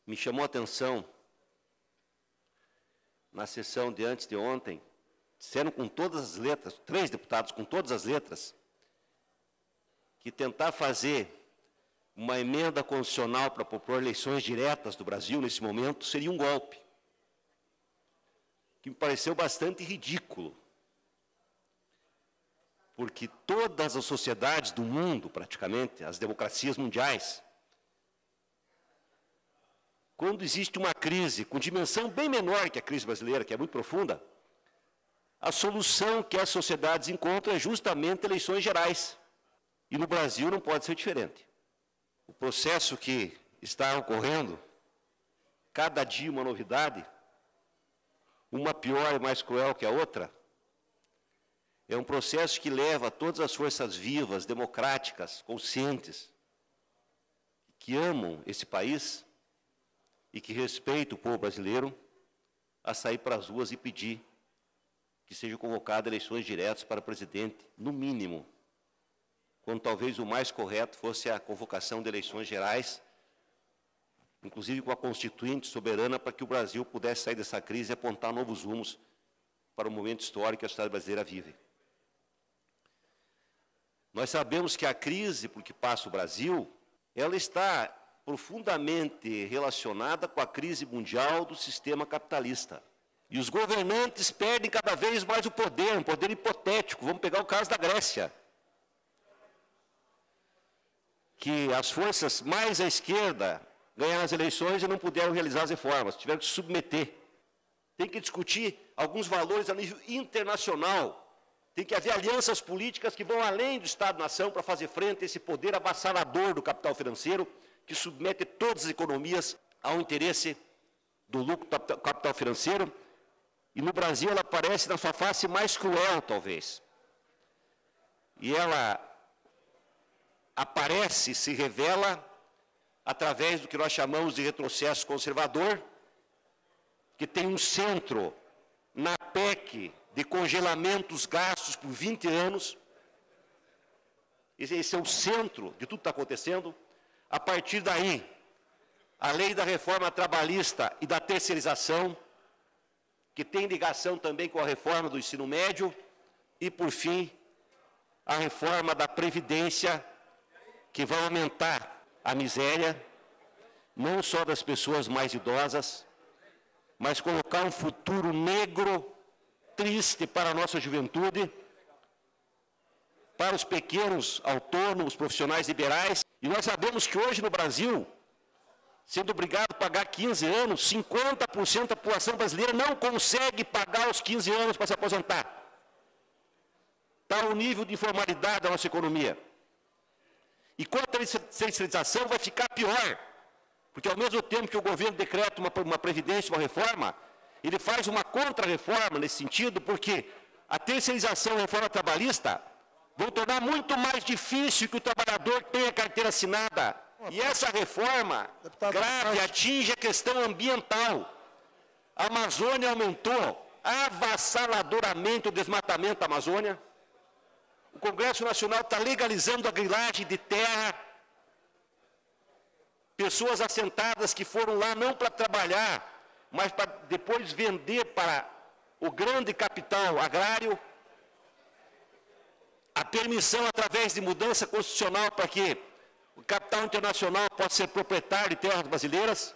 me chamou a atenção na sessão de antes de ontem, disseram com todas as letras, 3 deputados com todas as letras, que tentar fazer uma emenda constitucional para propor eleições diretas do Brasil nesse momento seria um golpe, que me pareceu bastante ridículo, porque todas as sociedades do mundo, praticamente, as democracias mundiais, quando existe uma crise com dimensão bem menor que a crise brasileira, que é muito profunda, a solução que as sociedades encontram é justamente eleições gerais. E no Brasil não pode ser diferente. O processo que está ocorrendo, cada dia uma novidade, uma pior e mais cruel que a outra, é um processo que leva todas as forças vivas, democráticas, conscientes, que amam esse país e que respeitam o povo brasileiro, a sair para as ruas e pedir que sejam convocadas eleições diretas para presidente, no mínimo, quando talvez o mais correto fosse a convocação de eleições gerais, inclusive com a Constituinte soberana, para que o Brasil pudesse sair dessa crise e apontar novos rumos para o momento histórico que a sociedade brasileira vive. Nós sabemos que a crise por que passa o Brasil, ela está profundamente relacionada com a crise mundial do sistema capitalista. E os governantes perdem cada vez mais o poder, um poder hipotético. Vamos pegar o caso da Grécia, que as forças mais à esquerda ganharam as eleições e não puderam realizar as reformas, tiveram que se submeter. Tem que discutir alguns valores a nível internacional. Tem que haver alianças políticas que vão além do Estado-nação para fazer frente a esse poder avassalador do capital financeiro, que submete todas as economias ao interesse do lucro do capital financeiro. E no Brasil ela aparece na sua face mais cruel, talvez. E ela aparece, se revela, através do que nós chamamos de retrocesso conservador, que tem um centro na PEC de congelamento dos gastos por 20 anos. Esse é o centro de tudo que está acontecendo. A partir daí, a lei da reforma trabalhista e da terceirização, que tem ligação também com a reforma do ensino médio, e, por fim, a reforma da Previdência, que vai aumentar a miséria, não só das pessoas mais idosas, mas colocar um futuro negro, triste para a nossa juventude, para os pequenos autônomos, profissionais liberais. E nós sabemos que hoje no Brasil, sendo obrigado a pagar 15 anos, 50% da população brasileira não consegue pagar os 15 anos para se aposentar. Está o nível de informalidade da nossa economia. E com a terceirização vai ficar pior, porque ao mesmo tempo que o governo decreta uma previdência, uma reforma, ele faz uma contra-reforma nesse sentido, porque a terceirização e a reforma trabalhista vão tornar muito mais difícil que o trabalhador tenha carteira assinada. E essa reforma grave atinge a questão ambiental. A Amazônia aumentou avassaladoramente o desmatamento da Amazônia. O Congresso Nacional está legalizando a grilagem de terra. Pessoas assentadas que foram lá não para trabalhar, mas para depois vender para o grande capital agrário. A permissão através de mudança constitucional para que o capital internacional possa ser proprietário de terras brasileiras.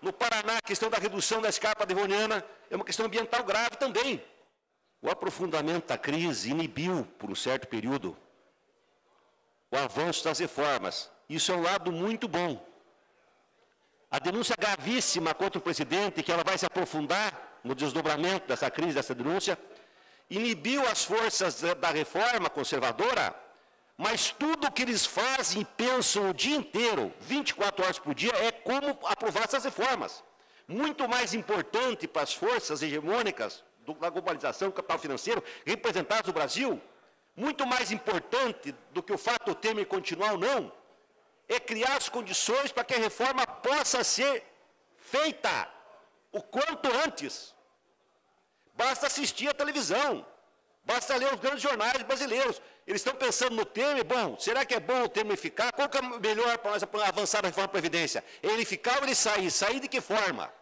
No Paraná, a questão da redução da escarpa devoniana é uma questão ambiental grave também. O aprofundamento da crise inibiu, por um certo período, o avanço das reformas. Isso é um lado muito bom. A denúncia gravíssima contra o presidente, que ela vai se aprofundar no desdobramento dessa crise, dessa denúncia, inibiu as forças da reforma conservadora, mas tudo o que eles fazem e pensam o dia inteiro, 24 horas por dia, é como aprovar essas reformas. Muito mais importante para as forças hegemônicas da globalização do capital financeiro representadas no Brasil, muito mais importante do que o fato do Temer continuar ou não, é criar as condições para que a reforma possa ser feita o quanto antes. Basta assistir à televisão, basta ler os grandes jornais brasileiros. Eles estão pensando no Temer, bom, será que é bom o Temer ficar? Qual que é melhor para nós avançar na reforma da Previdência? Ele ficar ou ele sair? Sair de que forma?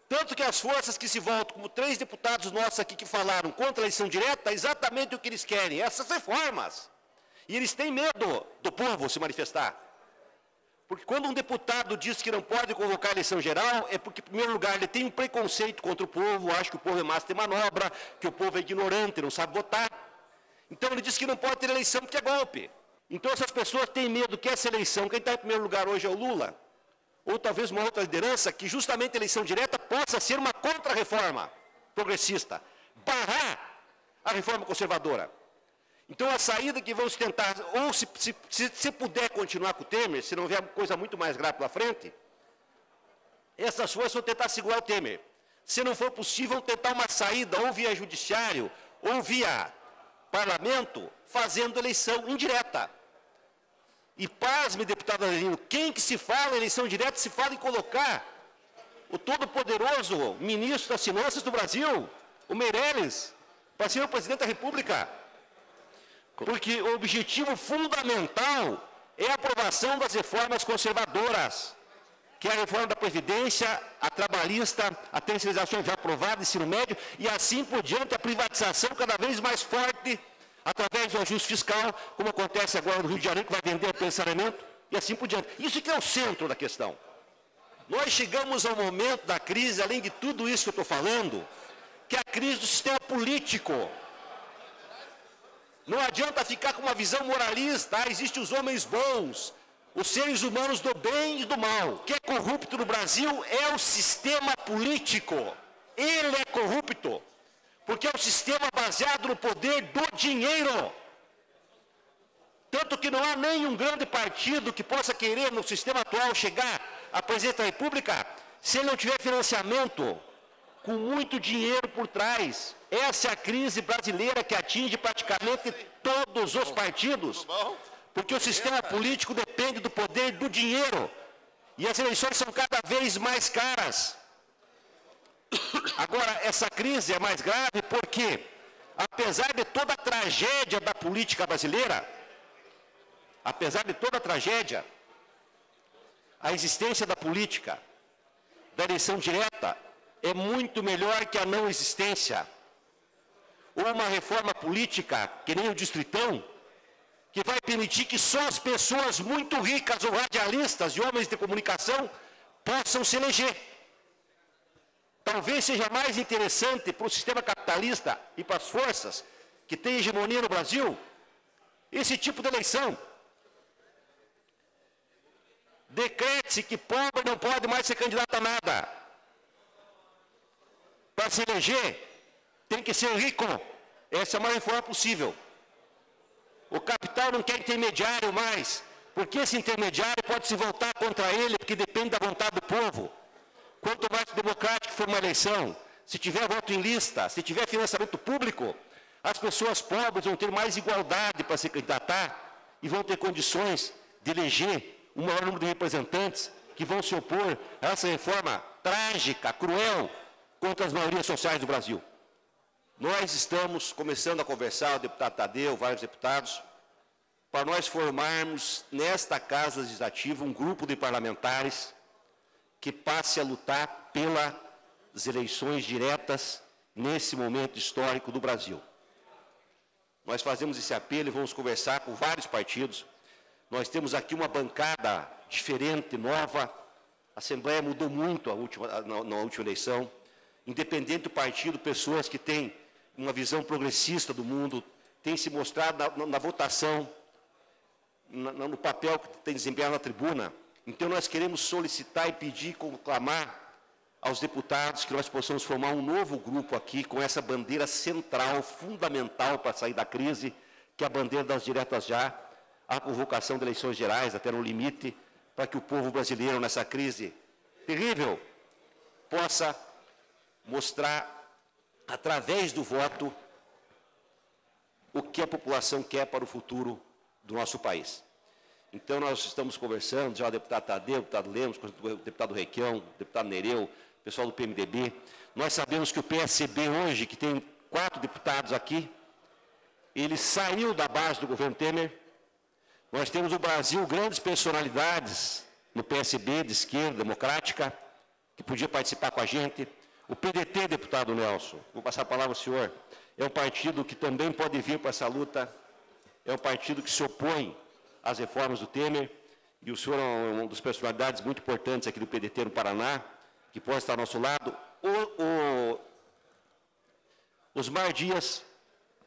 Tanto que as forças que se voltam, como 3 deputados nossos aqui que falaram contra a eleição direta, é exatamente o que eles querem, essas reformas. E eles têm medo do povo se manifestar. Porque quando um deputado diz que não pode convocar a eleição geral, é porque, em primeiro lugar, ele tem um preconceito contra o povo, acha que o povo é massa de manobra, que o povo é ignorante, não sabe votar. Então ele diz que não pode ter eleição porque é golpe. Então essas pessoas têm medo que essa eleição, quem está em primeiro lugar hoje é o Lula, ou talvez uma outra liderança, que justamente a eleição direta possa ser uma contra-reforma progressista, barrar a reforma conservadora. Então a saída que vamos tentar, ou se puder continuar com o Temer, se não vier coisa muito mais grave pela frente, essas forças vão tentar segurar o Temer. Se não for possível, vão tentar uma saída ou via judiciário, ou via parlamento, fazendo eleição indireta. E pasme, deputado Adelino, quem que se fala em eleição direta, se fala em colocar o todo-poderoso ministro das Finanças do Brasil, o Meirelles, para ser o presidente da República. Porque o objetivo fundamental é a aprovação das reformas conservadoras, que é a reforma da Previdência, a trabalhista, a terceirização já aprovada, ensino médio, e assim por diante, a privatização cada vez mais forte, através do ajuste fiscal, como acontece agora no Rio de Janeiro, que vai vender pelo saneamento, e assim por diante. Isso que é o centro da questão. Nós chegamos ao momento da crise, além de tudo isso que eu estou falando, que é a crise do sistema político. Não adianta ficar com uma visão moralista, existem os homens bons, os seres humanos do bem e do mal. O que é corrupto no Brasil é o sistema político. Ele é corrupto, porque é um sistema baseado no poder do dinheiro. Tanto que não há nenhum grande partido que possa querer, no sistema atual, chegar à presidência da República, se ele não tiver financiamento, com muito dinheiro por trás. Essa é a crise brasileira que atinge praticamente todos os partidos, porque o sistema político depende do poder do dinheiro, e as eleições são cada vez mais caras. Agora, essa crise é mais grave porque, apesar de toda a tragédia da política brasileira, apesar de toda a tragédia, a existência da política, da eleição direta, é muito melhor que a não existência. Uma reforma política, que nem o Distritão, que vai permitir que só as pessoas muito ricas ou radialistas e homens de comunicação possam se eleger. Talvez seja mais interessante para o sistema capitalista e para as forças que têm hegemonia no Brasil, esse tipo de eleição. Decrete-se que pobre não pode mais ser candidato a nada. Para se eleger, tem que ser rico. Essa é a maior reforma possível. O capital não quer intermediário mais, porque esse intermediário pode se voltar contra ele, porque depende da vontade do povo. Quanto mais democrático for uma eleição, se tiver voto em lista, se tiver financiamento público, as pessoas pobres vão ter mais igualdade para se candidatar e vão ter condições de eleger um maior número de representantes que vão se opor a essa reforma trágica, cruel, contra as maiorias sociais do Brasil. Nós estamos começando a conversar, o deputado Tadeu, vários deputados, para nós formarmos nesta Casa Legislativa um grupo de parlamentares que passe a lutar pelas eleições diretas nesse momento histórico do Brasil. Nós fazemos esse apelo e vamos conversar com vários partidos. Nós temos aqui uma bancada diferente, nova. A Assembleia mudou muito na última eleição. Independente do partido, pessoas que têm uma visão progressista do mundo, têm se mostrado na votação, no papel que tem desempenhado na tribuna. Então nós queremos solicitar e pedir, conclamar aos deputados que nós possamos formar um novo grupo aqui com essa bandeira central, fundamental para sair da crise, que é a bandeira das diretas já, a convocação de eleições gerais até no limite, para que o povo brasileiro nessa crise terrível possa mostrar através do voto o que a população quer para o futuro do nosso país. Então nós estamos conversando, já o deputado Tadeu, o deputado Lemos, o deputado Requião, o deputado Nereu, o pessoal do PMDB. Nós sabemos que o PSB hoje, que tem 4 deputados aqui, ele saiu da base do governo Temer. Nós temos no Brasil grandes personalidades no PSB, de esquerda, democrática, que podia participar com a gente. O PDT, deputado Nelson, vou passar a palavra ao senhor, é um partido que também pode vir para essa luta, é um partido que se opõe às reformas do Temer, e o senhor é uma das personalidades muito importantes aqui do PDT no Paraná, que pode estar ao nosso lado. Osmar Dias,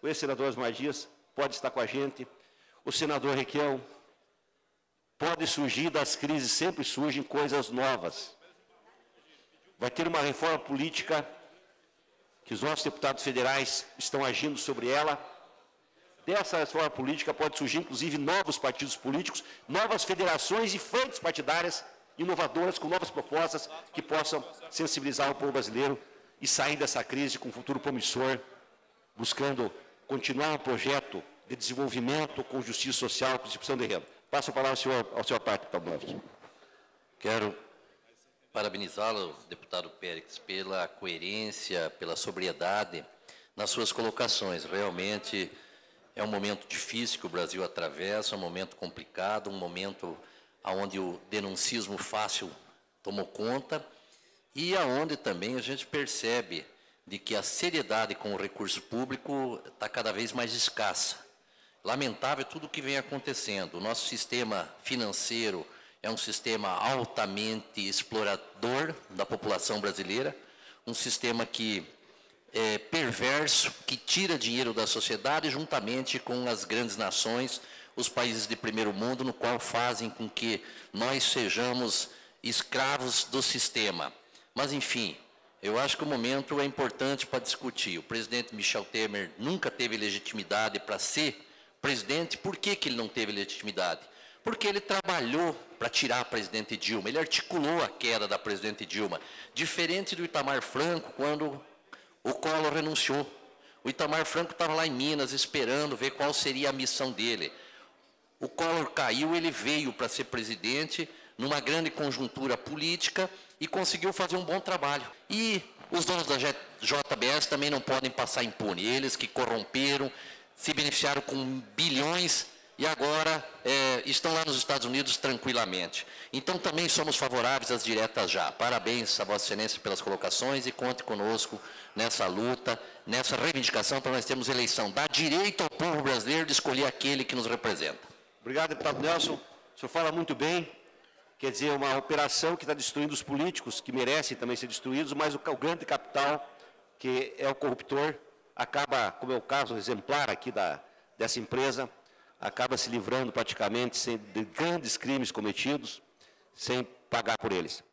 o ex-senador Osmar Dias, pode estar com a gente. O senador Requião, pode surgir das crises, sempre surgem coisas novas. Vai ter uma reforma política que os nossos deputados federais estão agindo sobre ela. Dessa reforma política pode surgir, inclusive, novos partidos políticos, novas federações e frentes partidárias inovadoras, com novas propostas que possam sensibilizar o povo brasileiro e sair dessa crise com um futuro promissor, buscando continuar um projeto de desenvolvimento com justiça social, com distribuição de renda. Passo a palavra ao senhor Parte, deputado Neves. Quero parabenizá-lo, deputado Périx, pela coerência, pela sobriedade nas suas colocações. Realmente é um momento difícil que o Brasil atravessa, um momento complicado, um momento onde o denuncismo fácil tomou conta e aonde também a gente percebe de que a seriedade com o recurso público está cada vez mais escassa. Lamentável tudo o que vem acontecendo. O nosso sistema financeiro é um sistema altamente explorador da população brasileira, um sistema que é perverso, que tira dinheiro da sociedade juntamente com as grandes nações, os países de primeiro mundo, no qual fazem com que nós sejamos escravos do sistema. Mas, enfim, eu acho que o momento é importante para discutir. O presidente Michel Temer nunca teve legitimidade para ser presidente. Por que ele não teve legitimidade? Porque ele trabalhou para tirar a presidente Dilma, ele articulou a queda da presidente Dilma, diferente do Itamar Franco, quando o Collor renunciou. O Itamar Franco estava lá em Minas esperando ver qual seria a missão dele. O Collor caiu, ele veio para ser presidente numa grande conjuntura política e conseguiu fazer um bom trabalho. E os donos da JBS também não podem passar impune. Eles que corromperam, se beneficiaram com bilhões e agora estão lá nos Estados Unidos tranquilamente. Então também somos favoráveis às diretas já. Parabéns a Vossa Excelência pelas colocações e conte conosco nessa luta, nessa reivindicação para nós termos eleição. Dá direito ao povo brasileiro de escolher aquele que nos representa. Obrigado, deputado Nelson. O senhor fala muito bem. Quer dizer, uma operação que está destruindo os políticos, que merecem também ser destruídos, mas o grande capital, que é o corruptor, acaba, como é o caso exemplar aqui dessa empresa, acaba se livrando praticamente de grandes crimes cometidos, sem pagar por eles.